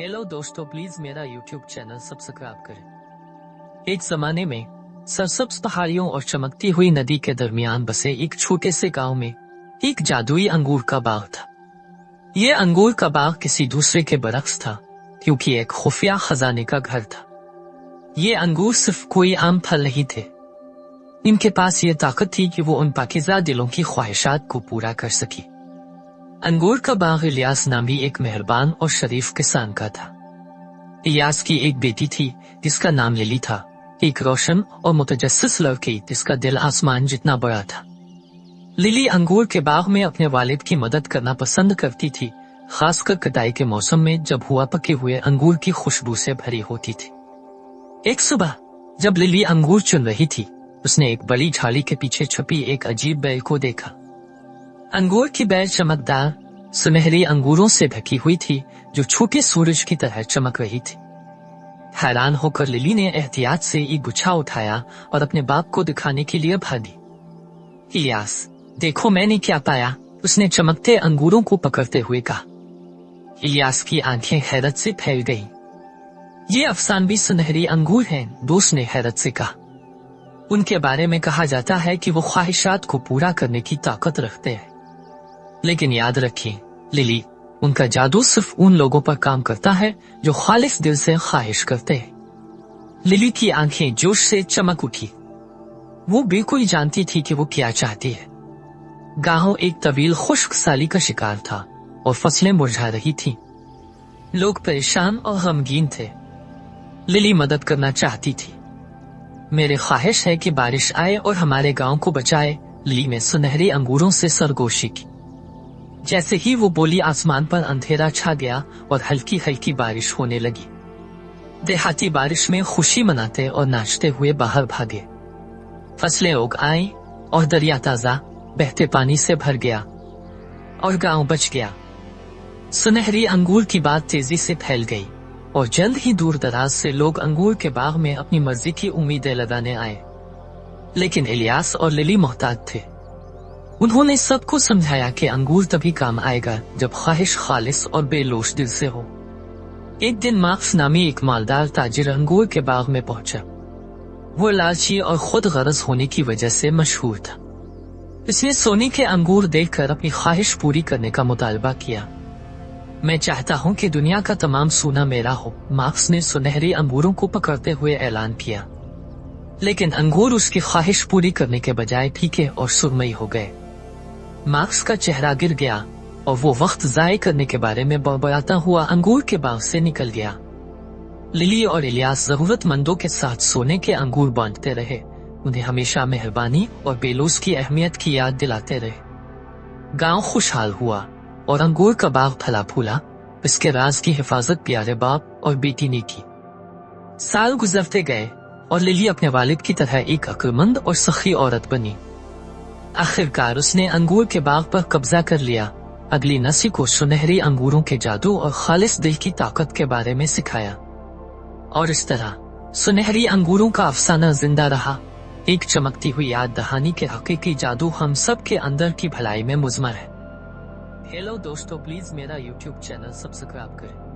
Hello दोस्तों, please मेरा YouTube channel subscribe करें। एक जमाने में सरसब्ज पहाड़ियों और चमकती हुई नदी के दरमियान बसे एक छोटे से गांव में एक जादुई अंगूर का बाग था। ये अंगूर का बाग किसी दूसरे के बरक्स था, क्योंकि एक खुफिया खजाने का घर था। ये अंगूर सिर्फ कोई आम फल नहीं थे, इनके पास ये ताकत थी कि वो उन पाकीज़ा दिलों की ख्वाहिशात को पूरा कर सकी। अंगूर का बाग इलियास नामी एक मेहरबान और शरीफ किसान का था। इलियास की एक बेटी थी जिसका नाम लिली था, एक रोशन और मुतजस्सिस लड़की जिसका दिल आसमान जितना बड़ा था। लिली अंगूर के बाग में अपने वालिद की मदद करना पसंद करती थी, खासकर कटाई के मौसम में जब हुआ पके हुए अंगूर की खुशबू से भरी होती थी। एक सुबह जब लिली अंगूर चुन रही थी, उसने एक बड़ी झाड़ी के पीछे छुपी एक अजीब बैल को देखा। अंगूर की बैल चमकदार सुनहरी अंगूरों से ढकी हुई थी जो छोटे सूरज की तरह चमक रही थी। हैरान होकर लिली ने एहतियात से एक गुच्छा उठाया और अपने बाप को दिखाने के लिए भागी। इलियास, देखो मैंने क्या पाया, उसने चमकते अंगूरों को पकड़ते हुए कहा। इलियास की आंखें हैरत से फैल गईं। ये अफसानवी सुनहरी अंगूर हैं, दोस्त ने हैरत से कहा। उनके बारे में कहा जाता है कि वो ख्वाहिशात को पूरा करने की ताकत रखते हैं। लेकिन याद रखिए लिली, उनका जादू सिर्फ उन लोगों पर काम करता है जो खालिस दिल से ख्वाहिश करते हैं। लिली की आंखें जोश से चमक उठी। वो बिल्कुल जानती थी कि वो क्या चाहती है। गांव एक तवील खुश्क साली का शिकार था और फसलें मुरझा रही थीं। लोग परेशान और गमगीन थे। लिली मदद करना चाहती थी। मेरी ख्वाहिश है कि बारिश आए और हमारे गांव को बचाए, लिली में सुनहरे अंगूरों से सरगोशी की। जैसे ही वो बोली, आसमान पर अंधेरा छा गया और हल्की हल्की बारिश होने लगी। देहाती बारिश में खुशी मनाते और नाचते हुए बाहर भागे। फसलें उग आईं और दरिया ताजा बहते पानी से भर गया और गांव बच गया। सुनहरी अंगूर की बात तेजी से फैल गई और जल्द ही दूर दराज से लोग अंगूर के बाग में अपनी मर्जी की उम्मीदें लगाने आए। लेकिन इलियास और लिली मोहताज थे। उन्होंने सबको समझाया कि अंगूर तभी काम आएगा जब ख्वाहिश खालिस और बेलोश दिल से हो। एक दिन मार्क्स नामी एक मालदार ताजिर अंगूर के बाग में पहुंचा। वो लालची और खुद गरज होने की वजह से मशहूर था। इसने सोने के अंगूर देखकर अपनी ख्वाहिश पूरी करने का मुतालबा किया। मैं चाहता हूं कि दुनिया का तमाम सोना मेरा हो, मार्क्स ने सुनहरे अंगूरों को पकड़ते हुए ऐलान किया। लेकिन अंगूर उसकी ख्वाहिश पूरी करने के बजाय फीके और सुरमई हो गए। मार्क्स का चेहरा गिर गया और वो वक्त जाये करने के बारे में बड़बड़ाता हुआ अंगूर के बाग से निकल गया। लिली और इलियास जरूरतमंदों के साथ सोने के अंगूर बांटते रहे, उन्हें हमेशा मेहरबानी और बेलूस की अहमियत की याद दिलाते रहे। गांव खुशहाल हुआ और अंगूर का बाग फला फूला। इसके राज की हिफाजत प्यारे बाप और बेटी ने की। साल गुजरते गए और लिली अपने वालिद की तरह एक अक्लमंद और सखी औरत बनी। आखिरकार उसने अंगूर के बाग पर कब्जा कर लिया, अगली नस्ल को सुनहरी अंगूरों के जादू और खालिस दिल की ताकत के बारे में सिखाया। और इस तरह सुनहरी अंगूरों का अफसाना जिंदा रहा, एक चमकती हुई याद दहानी के हकीकी जादू हम सब के अंदर की भलाई में मुज़म्मर है। हेलो दोस्तों, प्लीज मेरा यूट्यूब चैनल सब्सक्राइब करें।